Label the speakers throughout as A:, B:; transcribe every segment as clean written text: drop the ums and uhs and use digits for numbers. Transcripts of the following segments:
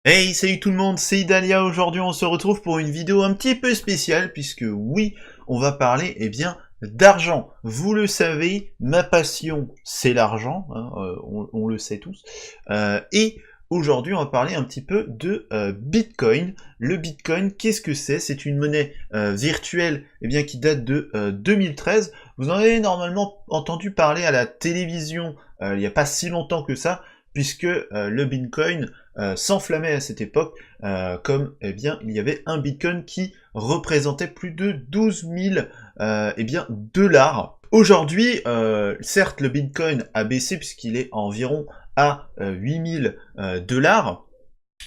A: Hey, salut tout le monde, c'est Idalia. Aujourd'hui on se retrouve pour une vidéo un petit peu spéciale puisque oui, on va parler d'argent. Vous le savez, ma passion c'est l'argent, hein, on le sait tous. Et aujourd'hui on va parler un petit peu de Bitcoin. Le Bitcoin, qu'est-ce que c'est? C'est une monnaie virtuelle qui date de 2013. Vous en avez normalement entendu parler à la télévision il n'y a pas si longtemps que ça, puisque le Bitcoin s'enflammait à cette époque, comme il y avait un Bitcoin qui représentait plus de 12 000 dollars. Aujourd'hui, certes, le Bitcoin a baissé puisqu'il est environ à 8 000 dollars,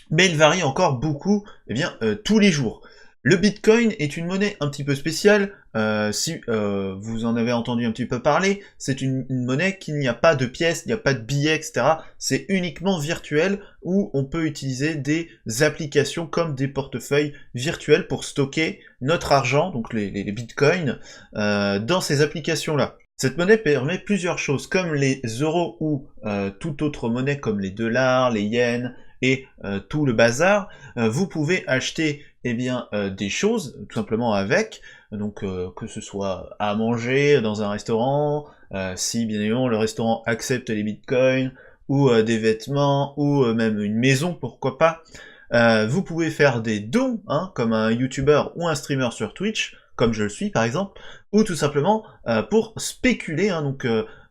A: mais il varie encore beaucoup tous les jours. Le Bitcoin est une monnaie un petit peu spéciale, si vous en avez entendu un petit peu parler, c'est une monnaie qu'il n'y a pas de pièces, il n'y a pas de billets, etc. C'est uniquement virtuel, où on peut utiliser des applications comme des portefeuilles virtuels pour stocker notre argent, donc les bitcoins, dans ces applications-là. Cette monnaie permet plusieurs choses, comme les euros ou toute autre monnaie comme les dollars, les yens et tout le bazar. Vous pouvez acheter des choses tout simplement avec, donc que ce soit à manger dans un restaurant, si bien évidemment le restaurant accepte les bitcoins, ou des vêtements, ou même une maison, pourquoi pas. Vous pouvez faire des dons, hein, comme un youtubeur ou un streamer sur Twitch, comme je le suis par exemple, ou tout simplement pour spéculer, hein, donc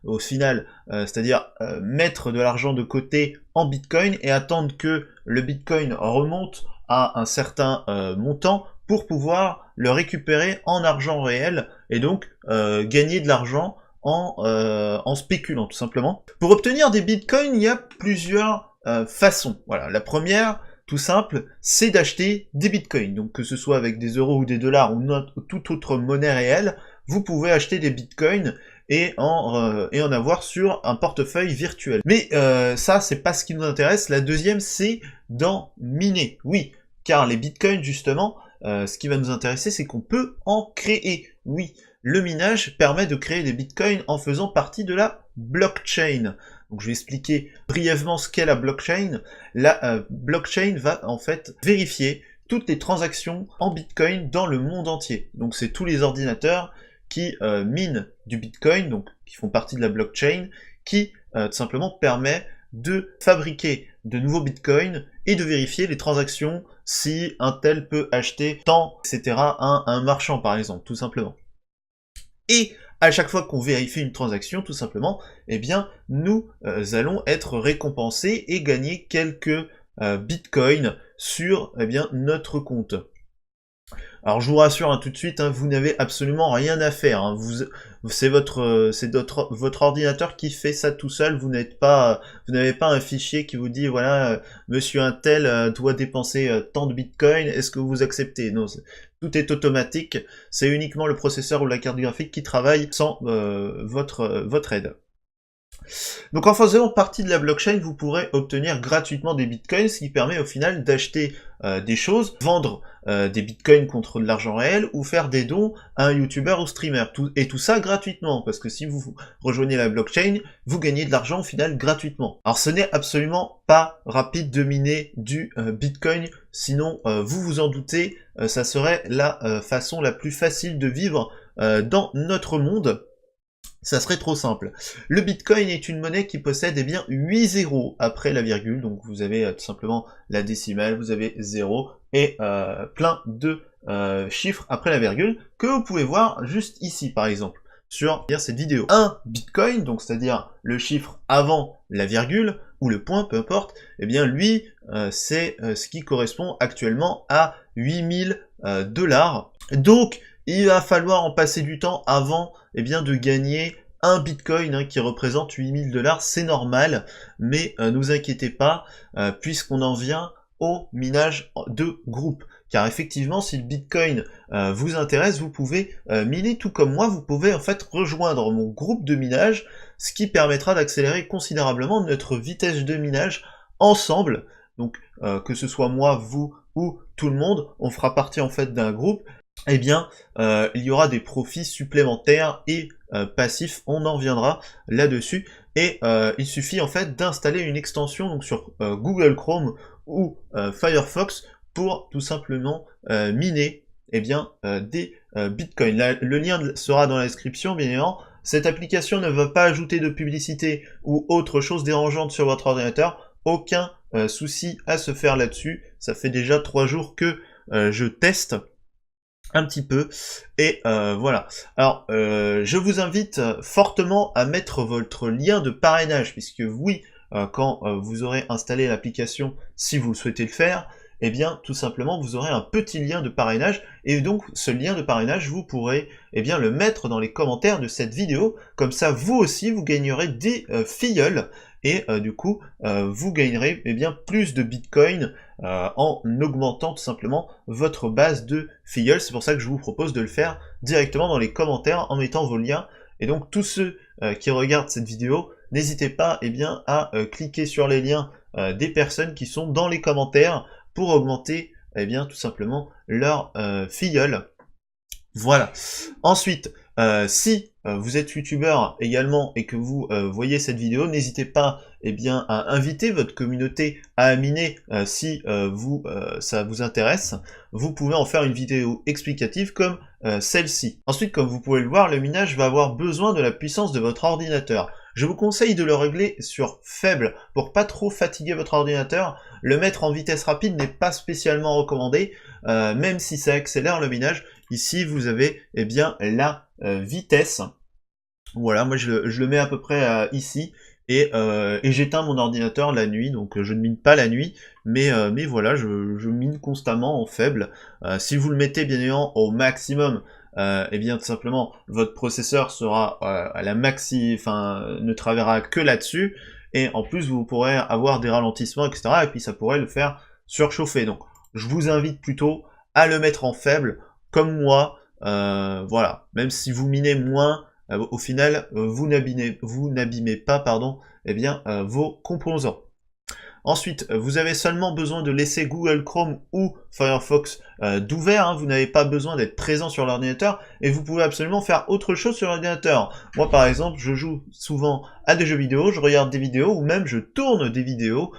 A: au final, c'est-à-dire mettre de l'argent de côté en bitcoin et attendre que le bitcoin remonte à un certain montant pour pouvoir le récupérer en argent réel et donc gagner de l'argent en spéculant tout simplement. Pour obtenir des bitcoins, il y a plusieurs façons. Voilà, la première, tout simple, c'est d'acheter des bitcoins. Donc que ce soit avec des euros ou des dollars ou toute autre monnaie réelle, vous pouvez acheter des bitcoins et en avoir sur un portefeuille virtuel. Mais ça, c'est pas ce qui nous intéresse. La deuxième, c'est d'en miner. Oui, car les bitcoins, justement, ce qui va nous intéresser, c'est qu'on peut en créer. Oui, le minage permet de créer des bitcoins en faisant partie de la blockchain. Donc je vais expliquer brièvement ce qu'est la blockchain. La blockchain va en fait vérifier toutes les transactions en bitcoin dans le monde entier. Donc c'est tous les ordinateurs qui minent du bitcoin, donc qui font partie de la blockchain, qui tout simplement permet de fabriquer de nouveaux bitcoins et de vérifier les transactions si un tel peut acheter tant, etc. à un marchand par exemple, tout simplement. Et à chaque fois qu'on vérifie une transaction, tout simplement, nous allons être récompensés et gagner quelques bitcoins sur notre compte. Alors je vous rassure tout de suite, hein, vous n'avez absolument rien à faire. Hein, c'est votre ordinateur qui fait ça tout seul. Vous n'avez pas un fichier qui vous dit voilà, Monsieur Untel doit dépenser tant de bitcoins. Est-ce que vous acceptez? Non, tout est automatique. C'est uniquement le processeur ou la carte graphique qui travaille sans votre aide. Donc en faisant partie de la blockchain, vous pourrez obtenir gratuitement des bitcoins, ce qui permet au final d'acheter des choses, vendre des bitcoins contre de l'argent réel, ou faire des dons à un youtubeur ou streamer. Et tout ça gratuitement, parce que si vous rejoignez la blockchain, vous gagnez de l'argent au final gratuitement. Alors ce n'est absolument pas rapide de miner du bitcoin, sinon vous vous en doutez, ça serait la façon la plus facile de vivre dans notre monde. Ça serait trop simple. Le Bitcoin est une monnaie qui possède 8 zéros après la virgule, donc vous avez tout simplement la décimale, vous avez 0 et plein de chiffres après la virgule que vous pouvez voir juste ici par exemple sur cette vidéo. Un Bitcoin, donc c'est-à-dire le chiffre avant la virgule ou le point, peu importe, lui c'est ce qui correspond actuellement à 8000 dollars. Donc il va falloir en passer du temps avant de gagner un bitcoin hein, qui représente 8000 dollars, c'est normal, mais ne vous inquiétez pas, puisqu'on en vient au minage de groupe. Car effectivement, si le bitcoin vous intéresse, vous pouvez miner tout comme moi, vous pouvez en fait rejoindre mon groupe de minage, ce qui permettra d'accélérer considérablement notre vitesse de minage ensemble. Donc que ce soit moi, vous ou tout le monde, on fera partie en fait d'un groupe. Il y aura des profits supplémentaires et passifs, on en viendra là-dessus, et il suffit en fait d'installer une extension donc sur Google Chrome ou Firefox pour tout simplement miner des bitcoins. Le lien sera dans la description, bien évidemment. Cette application ne va pas ajouter de publicité ou autre chose dérangeante sur votre ordinateur. Aucun souci à se faire là-dessus. Ça fait déjà 3 jours que je teste un petit peu, et voilà. Alors, je vous invite fortement à mettre votre lien de parrainage, puisque oui, quand vous aurez installé l'application, si vous le souhaitez le faire, eh bien, tout simplement, vous aurez un petit lien de parrainage, et donc, ce lien de parrainage, vous pourrez, le mettre dans les commentaires de cette vidéo, comme ça, vous aussi, vous gagnerez des filleuls, et du coup, vous gagnerez plus de bitcoin en augmentant tout simplement votre base de filleuls. C'est pour ça que je vous propose de le faire directement dans les commentaires en mettant vos liens. Et donc, tous ceux qui regardent cette vidéo, n'hésitez pas à cliquer sur les liens des personnes qui sont dans les commentaires pour augmenter tout simplement leur filleul. Voilà. Ensuite, si vous êtes youtubeur également et que vous voyez cette vidéo, n'hésitez pas à inviter votre communauté à miner si ça vous intéresse. Vous pouvez en faire une vidéo explicative comme celle-ci. Ensuite, comme vous pouvez le voir, le minage va avoir besoin de la puissance de votre ordinateur. Je vous conseille de le régler sur faible pour pas trop fatiguer votre ordinateur. Le mettre en vitesse rapide n'est pas spécialement recommandé, même si ça accélère le minage. Ici, vous avez la vitesse. Voilà, moi je le mets à peu près ici, et j'éteins mon ordinateur la nuit, donc je ne mine pas la nuit, mais voilà, je mine constamment en faible. Si vous le mettez bien évidemment au maximum, tout simplement votre processeur sera à la ne travaillera que là-dessus, et en plus vous pourrez avoir des ralentissements, etc. Et puis ça pourrait le faire surchauffer. Donc je vous invite plutôt à le mettre en faible, comme moi. Voilà, même si vous minez moins, au final, vous n'abîmez pas vos composants. Ensuite, vous avez seulement besoin de laisser Google Chrome ou Firefox d'ouvert, vous n'avez pas besoin d'être présent sur l'ordinateur, et vous pouvez absolument faire autre chose sur l'ordinateur. Moi par exemple, je joue souvent à des jeux vidéo, je regarde des vidéos, ou même je tourne des vidéos,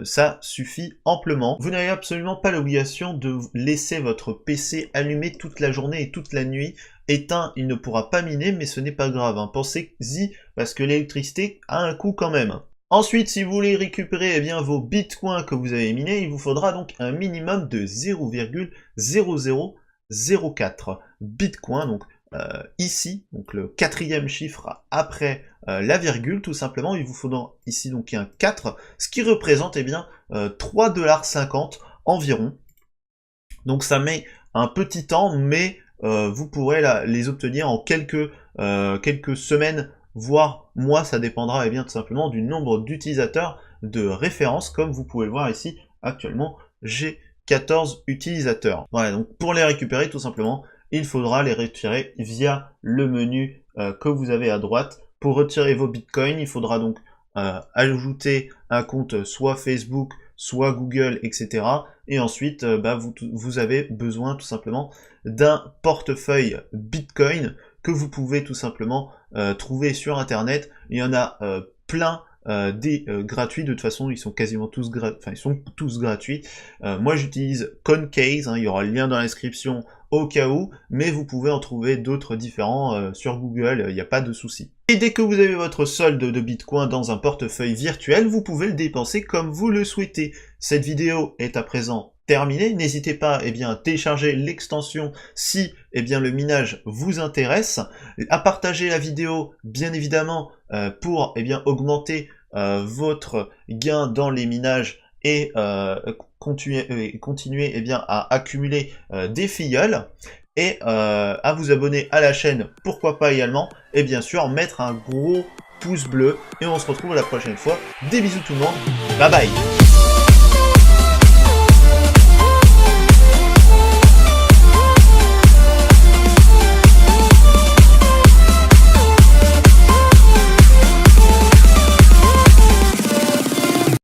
A: ça suffit amplement. Vous n'avez absolument pas l'obligation de laisser votre PC allumé toute la journée et toute la nuit. Éteint, il ne pourra pas miner, mais ce n'est pas grave, Pensez-y, parce que l'électricité a un coût quand même. Ensuite, si vous voulez récupérer vos bitcoins que vous avez minés, il vous faudra donc un minimum de 0,0004 bitcoins, donc ici, donc le 4e chiffre après la virgule, tout simplement, il vous faudra ici donc un 4, ce qui représente 3,50 $ environ. Donc ça met un petit temps, mais vous pourrez les obtenir en quelques semaines, voire mois. Ça dépendra tout simplement du nombre d'utilisateurs de référence. Comme vous pouvez le voir ici, actuellement j'ai 14 utilisateurs. Voilà, donc pour les récupérer tout simplement, il faudra les retirer via le menu que vous avez à droite. Pour retirer vos bitcoins, il faudra donc ajouter un compte soit Facebook, soit Google, etc. Et ensuite, vous avez besoin tout simplement d'un portefeuille Bitcoin que vous pouvez tout simplement trouver sur Internet. Il y en a plein des gratuits, de toute façon ils sont quasiment tous gratuits. Moi j'utilise Concase, il y aura le lien dans la description au cas où, mais vous pouvez en trouver d'autres différents sur Google, il n'y a pas de souci. Et dès que vous avez votre solde de Bitcoin dans un portefeuille virtuel, vous pouvez le dépenser comme vous le souhaitez. Cette vidéo est à présent terminée. N'hésitez pas à télécharger l'extension si le minage vous intéresse, à partager la vidéo bien évidemment pour augmenter votre gain dans les minages et continuer à accumuler des filleuls, et à vous abonner à la chaîne, pourquoi pas également, et bien sûr mettre un gros pouce bleu, et on se retrouve la prochaine fois. Des bisous tout le monde, bye bye.